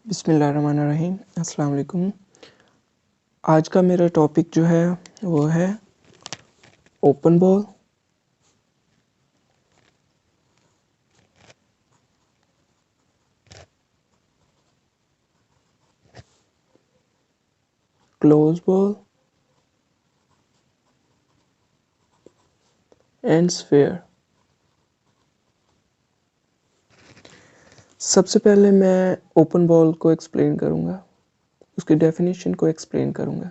बिस्मिल्लाहिर्रहमानिर्रहीम। अस्सलाम वालेकुम। आज का मेरा टॉपिक जो है वो है open ball, close ball and sphere. सबसे पहले मैं ओपन बॉल को एक्सप्लेन करूँगा, उसकी डेफिनेशन को एक्सप्लेन करूँगा।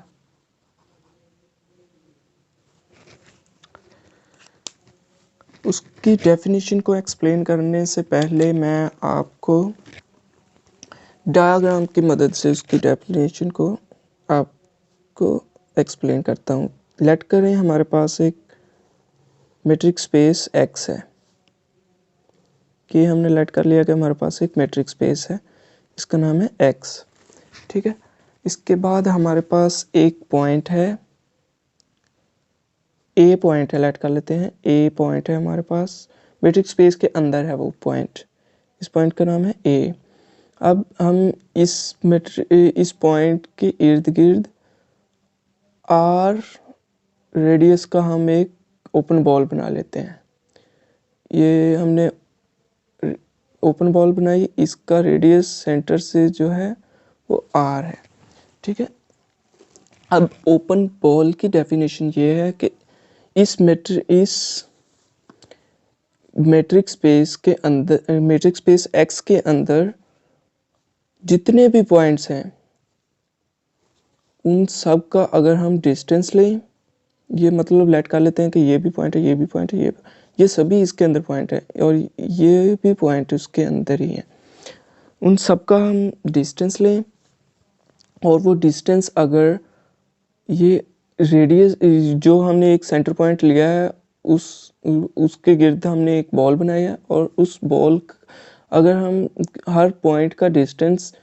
उसकी डेफिनेशन को एक्सप्लेन करने से पहले मैं आपको डायग्राम की मदद से उसकी डेफिनेशन को आपको एक्सप्लेन करता हूँ। लेट करें हमारे पास एक मैट्रिक्स स्पेस X है कि हमने लेट कर लिया कि हमारे पास एक मैट्रिक्स स्पेस है, इसका नाम है X। ठीक है, इसके बाद हमारे पास एक पॉइंट है, A पॉइंट है, लेट कर लेते हैं A पॉइंट है हमारे पास, मैट्रिक्स स्पेस के अंदर है वो पॉइंट, इस पॉइंट का नाम है A। अब हम इस पॉइंट के इर्द गिर्द R रेडियस का हम एक ओपन बॉल बना लेते हैं। ये हमने ओपन बॉल बनाई, इसका रेडियस सेंटर से जो है वो R है। ठीक है, अब ओपन बॉल की डेफिनेशन ये है कि इस मैट्रिक्स स्पेस के अंदर, मैट्रिक्स स्पेस X के अंदर जितने भी पॉइंट्स हैं उन सब का अगर हम डिस्टेंस लें, ये मतलब लेट कर लेते हैं कि ये भी पॉइंट है, ये भी पॉइंट है, ये सभी इसके अंदर पॉइंट है और ये भी पॉइंट उसके अंदर ही है, उन सब का हम डिस्टेंस लें और वो डिस्टेंस अगर ये रेडियस जो हमने एक सेंटर पॉइंट लिया है उसके गिर्द हमने एक बॉल बनाया है और उस बॉल अगर हम हर पॉइंट का डिस्टेंस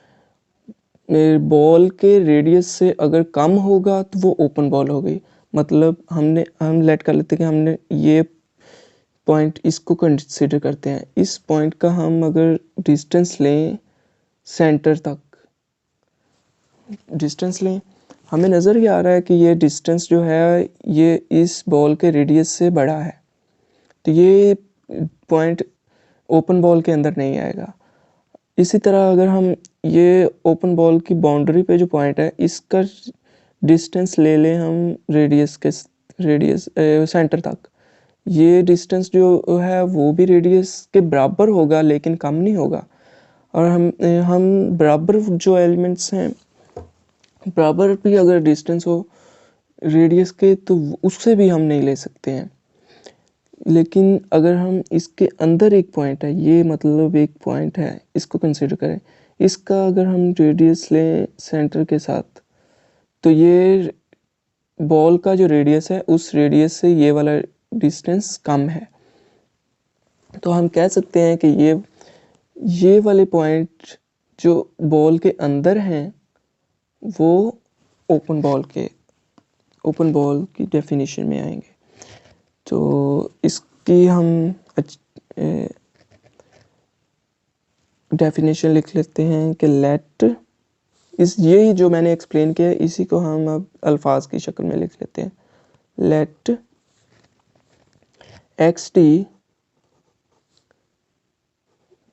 बॉल के रेडियस से अगर कम होगा तो वो ओपन बॉल हो गई। मतलब हम लेट कर लेते हैं कि हमने ये पॉइंट, इसको कंसिडर करते हैं, इस पॉइंट का हम अगर डिस्टेंस लें, सेंटर तक डिस्टेंस लें, हमें नज़र ये आ रहा है कि ये डिस्टेंस जो है ये इस बॉल के रेडियस से बड़ा है, तो ये पॉइंट ओपन बॉल के अंदर नहीं आएगा। इसी तरह अगर हम ये ओपन बॉल की बाउंड्री पे जो पॉइंट है इसका डिस्टेंस ले लें हम रेडियस सेंटर तक, ये डिस्टेंस जो है वो भी रेडियस के बराबर होगा लेकिन कम नहीं होगा। और हम बराबर जो एलिमेंट्स हैं, बराबर भी अगर डिस्टेंस हो रेडियस के तो उससे भी हम नहीं ले सकते हैं। लेकिन अगर हम इसके अंदर एक पॉइंट है, ये मतलब एक पॉइंट है, इसको कंसिडर करें, इसका अगर हम रेडियस लें सेंटर के साथ तो ये बॉल का जो रेडियस है उस रेडियस से ये वाला डिस्टेंस कम है, तो हम कह सकते हैं कि ये वाले पॉइंट जो बॉल के अंदर हैं वो ओपन बॉल की डेफिनेशन में आएंगे। तो इसकी हम डेफिनेशन लिख लेते हैं कि लेट यही जो मैंने एक्सप्लेन किया है इसी को हम अब अल्फाज की शक्ल में लिख लेते हैं। Let XD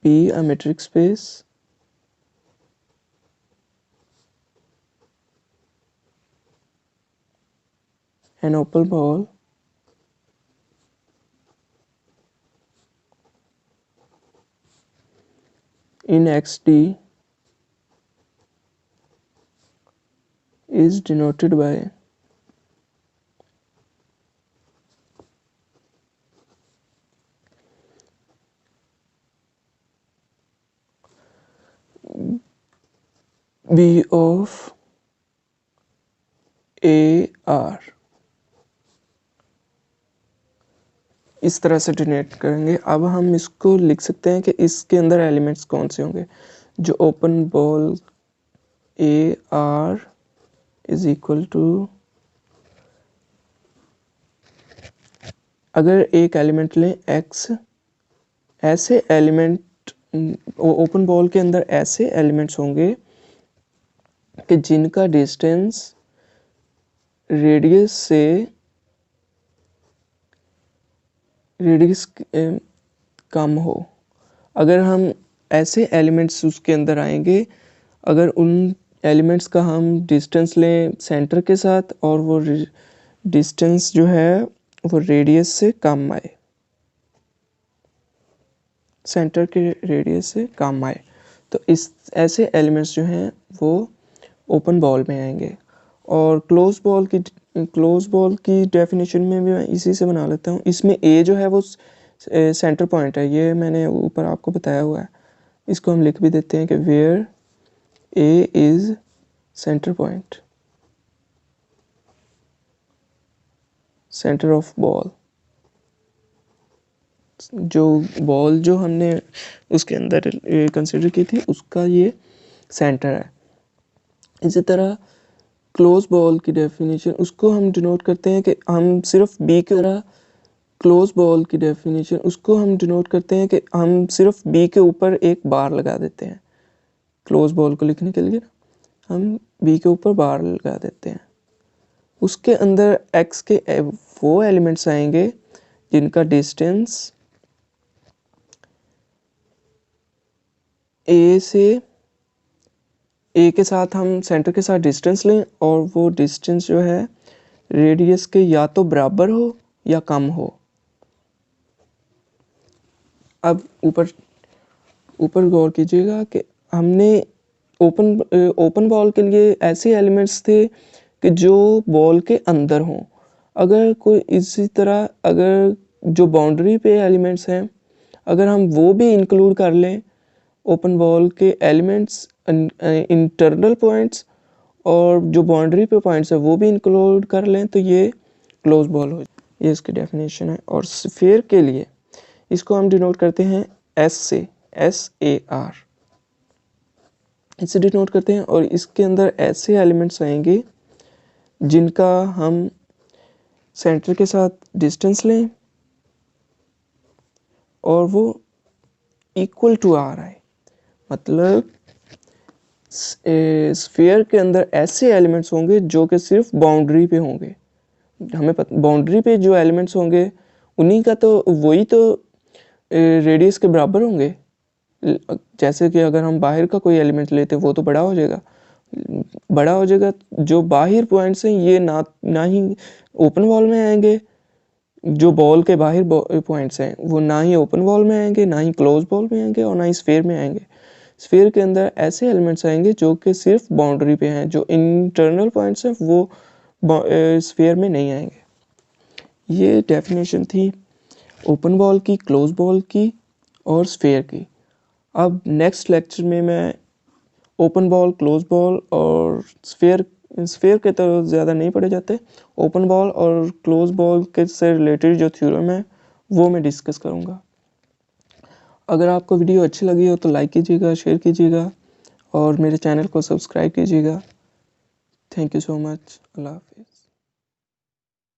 be a metric space an open ball in XD is denoted by B of AR। इस तरह से डिनोट करेंगे। अब हम इसको लिख सकते हैं कि इसके अंदर एलिमेंट्स कौन से होंगे। जो open ball AR is equal to, अगर एक एलिमेंट लें X, ऐसे एलिमेंट ओपन बॉल के अंदर ऐसे एलिमेंट्स होंगे कि जिनका डिस्टेंस रेडियस कम हो। अगर हम ऐसे एलिमेंट्स उसके अंदर आएंगे, अगर उन एलिमेंट्स का हम डिस्टेंस लें सेंटर के साथ और वो डिस्टेंस जो है वो रेडियस से कम आए, सेंटर के रेडियस से कम आए, तो इस ऐसे एलिमेंट्स जो हैं वो ओपन बॉल में आएंगे। और क्लोज बॉल की डेफिनेशन में भी मैं इसी से बना लेता हूँ। इसमें ए जो है वो सेंटर पॉइंट है, ये मैंने ऊपर आपको बताया हुआ है। इसको हम लिख भी देते हैं कि where A is centre point, centre of ball. जो बॉल जो हमने उसके अंदर कंसिडर की थी उसका ये सेंटर है। इसी तरह क्लोज बॉल की डेफिनेशन उसको हम डिनोट करते हैं कि हम सिर्फ बी के क्लोज बॉल की डेफिनेशन उसको हम डिनोट करते हैं कि हम सिर्फ बी के ऊपर एक बार लगा देते हैं। क्लोज बॉल को लिखने के लिए हम बी के ऊपर बार लगा देते हैं। उसके अंदर एक्स के वो एलिमेंट्स आएंगे जिनका डिस्टेंस ए के साथ हम सेंटर के साथ डिस्टेंस लें और वो डिस्टेंस जो है रेडियस के या तो बराबर हो या कम हो। अब ऊपर गौर कीजिएगा कि हमने ओपन बॉल के लिए ऐसे एलिमेंट्स थे कि जो बॉल के अंदर हों। अगर कोई इसी तरह अगर जो बाउंड्री पे एलिमेंट्स हैं अगर हम वो भी इंक्लूड कर लें ओपन बॉल के एलिमेंट्स, इंटरनल पॉइंट्स और जो बाउंड्री पे पॉइंट्स है वो भी इंक्लूड कर लें तो ये क्लोज बॉल हो। ये इसकी डेफिनेशन है। और स्फीयर के लिए इसको हम डिनोट करते हैं एस से, SAR इसे डिनोट करते हैं। और इसके अंदर ऐसे एलिमेंट्स आएंगे जिनका हम सेंटर के साथ डिस्टेंस लें और वो इक्वल टू आर आए। मतलब स्फीयर के अंदर ऐसे एलिमेंट्स होंगे जो कि सिर्फ बाउंड्री पे होंगे। हमें बाउंड्री पे जो एलिमेंट्स होंगे उन्हीं का तो वही तो रेडियस के बराबर होंगे। जैसे कि अगर हम बाहर का कोई एलिमेंट लेते हैं वो तो बड़ा हो जाएगा। जो बाहर पॉइंट्स हैं ये ना ही ओपन बॉल में आएंगे, जो बॉल के बाहर पॉइंट्स हैं वो ना ही ओपन बॉल में आएंगे, ना ही क्लोज बॉल में आएंगे और ना ही स्फीयर में आएंगे। स्फीयर के अंदर ऐसे एलिमेंट्स आएंगे जो कि सिर्फ बाउंड्री पे हैं, जो इंटरनल पॉइंट्स हैं वो स्फीयर में नहीं आएंगे। ये डेफिनेशन थी ओपन बॉल की, क्लोज बॉल की और स्फीयर की। अब नेक्स्ट लेक्चर में मैं ओपन बॉल, क्लोज बॉल और स्फीयर के तो ज़्यादा नहीं पढ़े जाते, ओपन बॉल और क्लोज बॉल के से रिलेटेड जो थ्योरम है वो मैं डिस्कस करूँगा। अगर आपको वीडियो अच्छी लगी हो तो लाइक कीजिएगा, शेयर कीजिएगा और मेरे चैनल को सब्सक्राइब कीजिएगा। Thank you so much. अल्लाह हाफिज़।